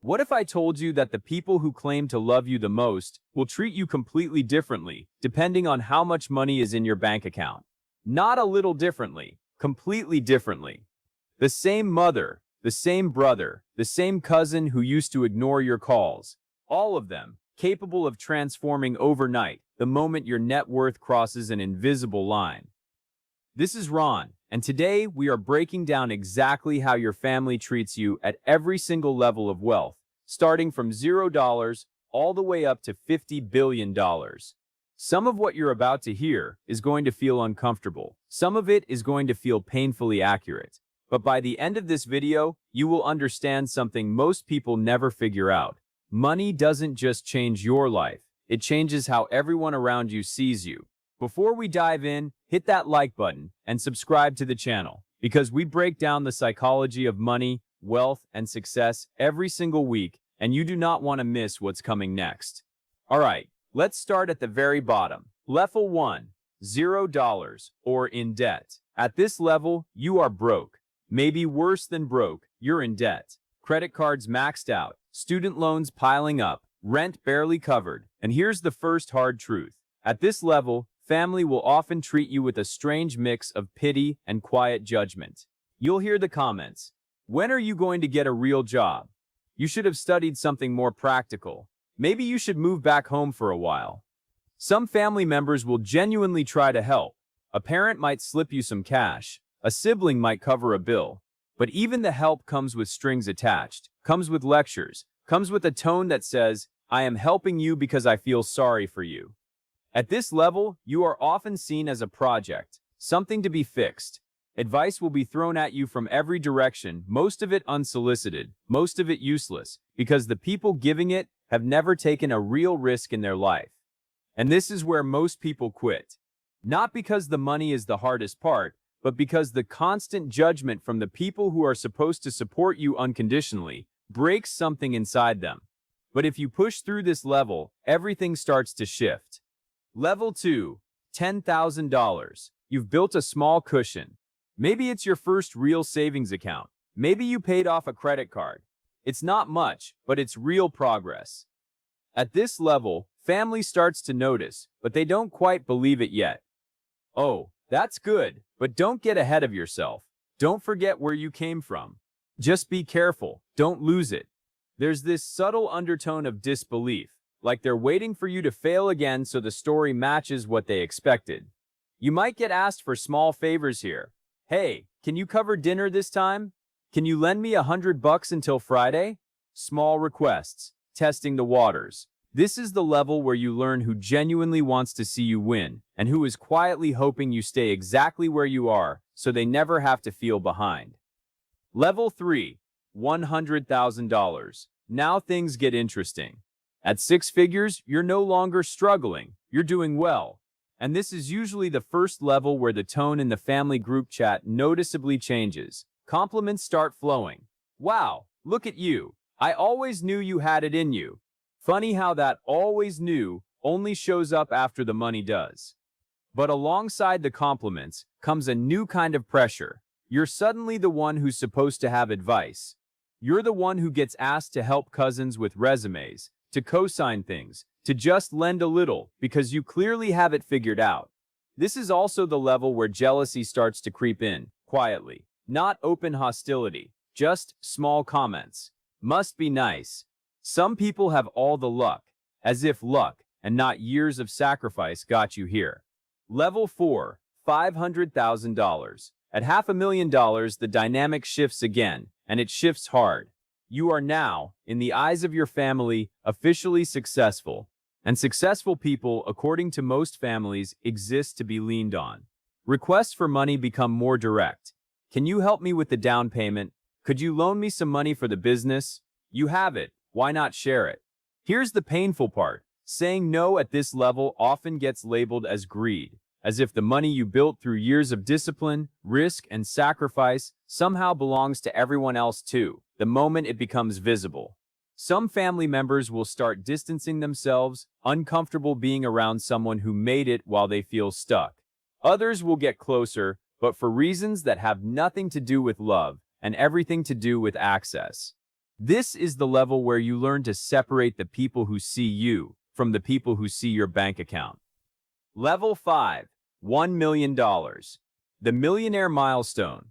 What if I told you that the people who claim to love you the most will treat you completely differently, depending on how much money is in your bank account? Not a little differently, completely differently. The same mother, the same brother, the same cousin who used to ignore your calls. All of them capable of transforming overnight the moment your net worth crosses an invisible line. This is Ron, and today we are breaking down exactly how your family treats you at every single level of wealth, starting from $0 all the way up to $50 billion. Some of what you're about to hear is going to feel uncomfortable. Some of it is going to feel painfully accurate. But by the end of this video, you will understand something most people never figure out. Money doesn't just change your life, it changes how everyone around you sees you. Before we dive in, hit that like button and subscribe to the channel, because we break down the psychology of money, wealth, and success every single week, and you do not want to miss what's coming next. Alright, let's start at the very bottom. Level 1. $0 or in debt. At this level, you are broke. Maybe worse than broke, you're in debt. Credit cards maxed out, student loans piling up, rent barely covered. And here's the first hard truth. At this level, family will often treat you with a strange mix of pity and quiet judgment. You'll hear the comments. When are you going to get a real job? You should have studied something more practical. Maybe you should move back home for a while. Some family members will genuinely try to help. A parent might slip you some cash. A sibling might cover a bill. But even the help comes with strings attached, comes with lectures, comes with a tone that says, I am helping you because I feel sorry for you. At this level, you are often seen as a project, something to be fixed. Advice will be thrown at you from every direction, most of it unsolicited, most of it useless, because the people giving it have never taken a real risk in their life. And this is where most people quit. Not because the money is the hardest part, but because the constant judgment from the people who are supposed to support you unconditionally breaks something inside them. But if you push through this level, everything starts to shift. Level 2. $10,000. You've built a small cushion. Maybe it's your first real savings account. Maybe you paid off a credit card. It's not much, but it's real progress. At this level, family starts to notice, but they don't quite believe it yet. Oh, that's good, but don't get ahead of yourself. Don't forget where you came from. Just be careful, don't lose it. There's this subtle undertone of disbelief, like they're waiting for you to fail again so the story matches what they expected. You might get asked for small favors here. Hey, can you cover dinner this time? Can you lend me $100 until Friday? Small requests, testing the waters. This is the level where you learn who genuinely wants to see you win and who is quietly hoping you stay exactly where you are so they never have to feel behind. Level 3. $100,000. Now things get interesting. At 6 figures, you're no longer struggling, you're doing well. And this is usually the first level where the tone in the family group chat noticeably changes. Compliments start flowing. Wow, look at you. I always knew you had it in you. Funny how that always knew only shows up after the money does. But alongside the compliments comes a new kind of pressure. You're suddenly the one who's supposed to have advice. You're the one who gets asked to help cousins with resumes, to co-sign things, to just lend a little because you clearly have it figured out. This is also the level where jealousy starts to creep in, quietly. Not open hostility, just small comments. Must be nice. Some people have all the luck, as if luck and not years of sacrifice got you here. Level 4. $500,000. At $500,000, the dynamic shifts again, and it shifts hard. You are now, in the eyes of your family, officially successful. And successful people, according to most families, exist to be leaned on. Requests for money become more direct. Can you help me with the down payment? Could you loan me some money for the business? You have it. Why not share it? Here's the painful part. Saying no at this level often gets labeled as greed, as if the money you built through years of discipline, risk, and sacrifice somehow belongs to everyone else too, the moment it becomes visible. Some family members will start distancing themselves, uncomfortable being around someone who made it while they feel stuck. Others will get closer, but for reasons that have nothing to do with love and everything to do with access. This is the level where you learn to separate the people who see you from the people who see your bank account. Level 5, $1 million. The millionaire milestone.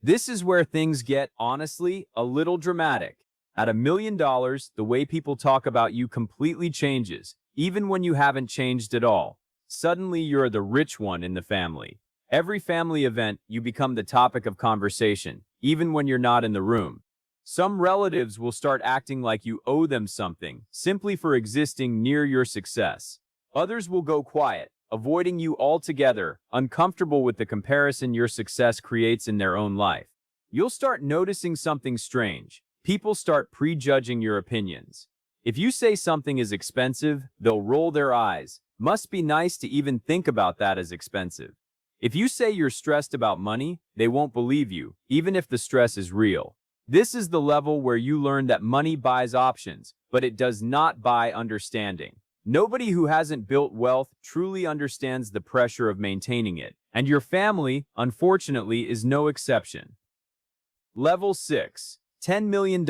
This is where things get, honestly, a little dramatic. At $1 million, the way people talk about you completely changes, even when you haven't changed at all. Suddenly, you're the rich one in the family. Every family event, you become the topic of conversation, even when you're not in the room. Some relatives will start acting like you owe them something, simply for existing near your success. Others will go quiet, avoiding you altogether, uncomfortable with the comparison your success creates in their own life. You'll start noticing something strange. People start prejudging your opinions. If you say something is expensive, they'll roll their eyes. Must be nice to even think about that as expensive. If you say you're stressed about money, they won't believe you, even if the stress is real. This is the level where you learn that money buys options, but it does not buy understanding. Nobody who hasn't built wealth truly understands the pressure of maintaining it, and your family, unfortunately, is no exception. Level 6, $10 million.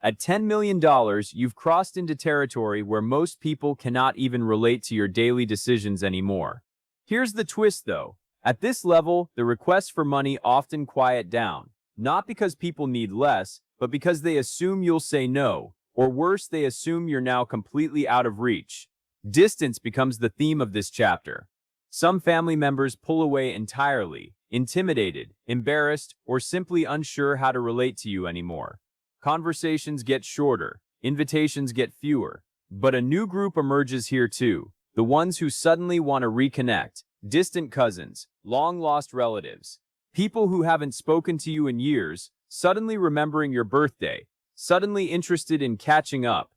At $10 million, you've crossed into territory where most people cannot even relate to your daily decisions anymore. Here's the twist, though. At this level, the requests for money often quiet down. Not because people need less, but because they assume you'll say no, or worse, they assume you're now completely out of reach. Distance becomes the theme of this chapter. Some family members pull away entirely, intimidated, embarrassed, or simply unsure how to relate to you anymore. Conversations get shorter, invitations get fewer, but a new group emerges here too, the ones who suddenly want to reconnect, distant cousins, long-lost relatives. People who haven't spoken to you in years, suddenly remembering your birthday, suddenly interested in catching up.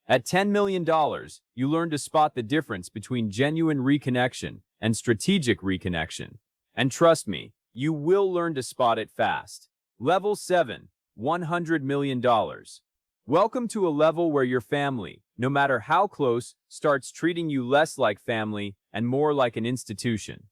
At $10 million, you learn to spot the difference between genuine reconnection and strategic reconnection. And trust me, you will learn to spot it fast. Level 7, $100 million. Welcome to a level where your family, no matter how close, starts treating you less like family and more like an institution.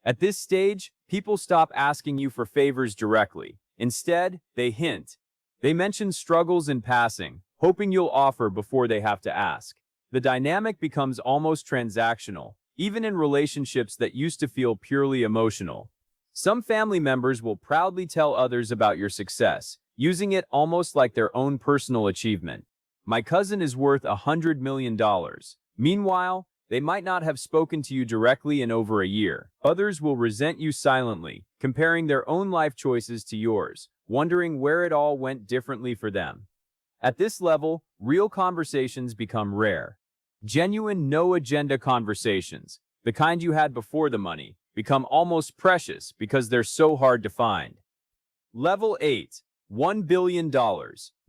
At this stage, people stop asking you for favors directly. Instead, they hint. They mention struggles in passing, hoping you'll offer before they have to ask. The dynamic becomes almost transactional, even in relationships that used to feel purely emotional. Some family members will proudly tell others about your success, using it almost like their own personal achievement. My cousin is worth $100 million. Meanwhile, they might not have spoken to you directly in over a year. Others will resent you silently, comparing their own life choices to yours, wondering where it all went differently for them. At this level, real conversations become rare. Genuine, no-agenda conversations, the kind you had before the money, become almost precious because they're so hard to find. Level 8, $1 billion,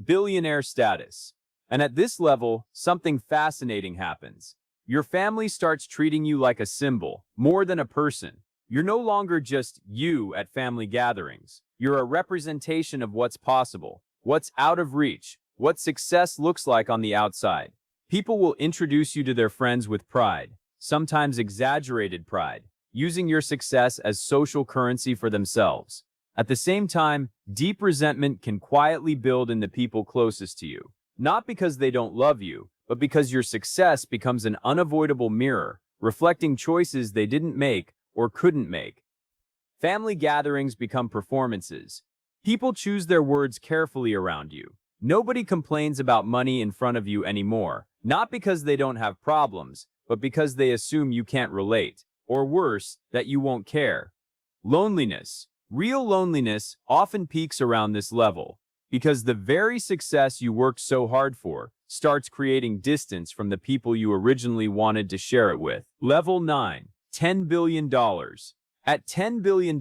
billionaire status. And at this level, something fascinating happens. Your family starts treating you like a symbol, more than a person. You're no longer just you at family gatherings. You're a representation of what's possible, what's out of reach, what success looks like on the outside. People will introduce you to their friends with pride, sometimes exaggerated pride, using your success as social currency for themselves. At the same time, deep resentment can quietly build in the people closest to you, not because they don't love you, but because your success becomes an unavoidable mirror, reflecting choices they didn't make or couldn't make. Family gatherings become performances. People choose their words carefully around you. Nobody complains about money in front of you anymore, not because they don't have problems, but because they assume you can't relate, or worse, that you won't care. Loneliness. Real loneliness often peaks around this level, because the very success you worked so hard for starts creating distance from the people you originally wanted to share it with. Level 9, $10 billion. At $10 billion,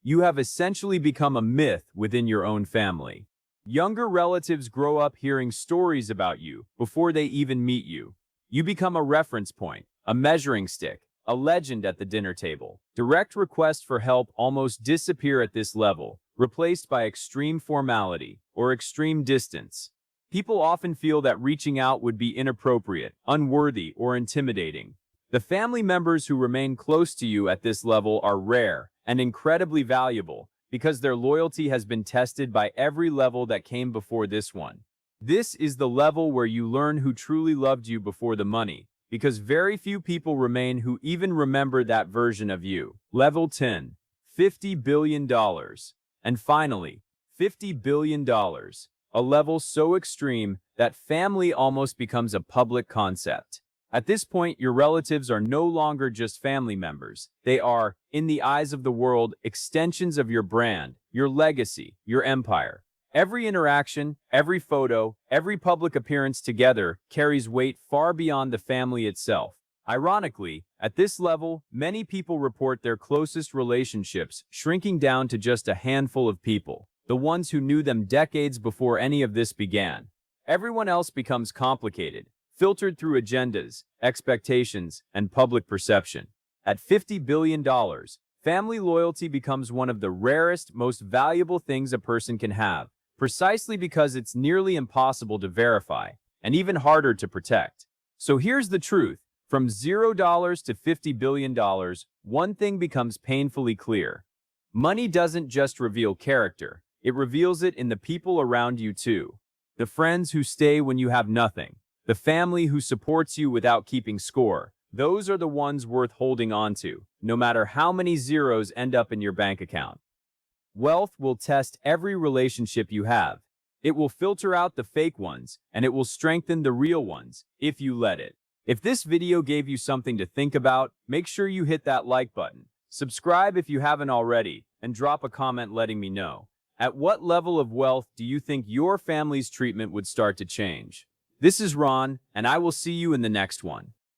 you have essentially become a myth within your own family. Younger relatives grow up hearing stories about you before they even meet you. You become a reference point, a measuring stick, a legend at the dinner table. Direct requests for help almost disappear at this level, replaced by extreme formality or extreme distance. People often feel that reaching out would be inappropriate, unworthy, or intimidating. The family members who remain close to you at this level are rare and incredibly valuable, because their loyalty has been tested by every level that came before this one. This is the level where you learn who truly loved you before the money, because very few people remain who even remember that version of you. Level 10, $50 billion. And finally, $50 billion, a level so extreme that family almost becomes a public concept. At this point, your relatives are no longer just family members. They are, in the eyes of the world, extensions of your brand, your legacy, your empire. Every interaction, every photo, every public appearance together carries weight far beyond the family itself. Ironically, at this level, many people report their closest relationships shrinking down to just a handful of people, the ones who knew them decades before any of this began. Everyone else becomes complicated, filtered through agendas, expectations, and public perception. At $50 billion, family loyalty becomes one of the rarest, most valuable things a person can have, precisely because it's nearly impossible to verify, and even harder to protect. So here's the truth. From $0 to $50 billion, one thing becomes painfully clear. Money doesn't just reveal character, it reveals it in the people around you too. The friends who stay when you have nothing, the family who supports you without keeping score, those are the ones worth holding on to, no matter how many zeros end up in your bank account. Wealth will test every relationship you have. It will filter out the fake ones, and it will strengthen the real ones, if you let it. If this video gave you something to think about, make sure you hit that like button. Subscribe if you haven't already, and drop a comment letting me know. At what level of wealth do you think your family's treatment would start to change? This is Ron, and I will see you in the next one.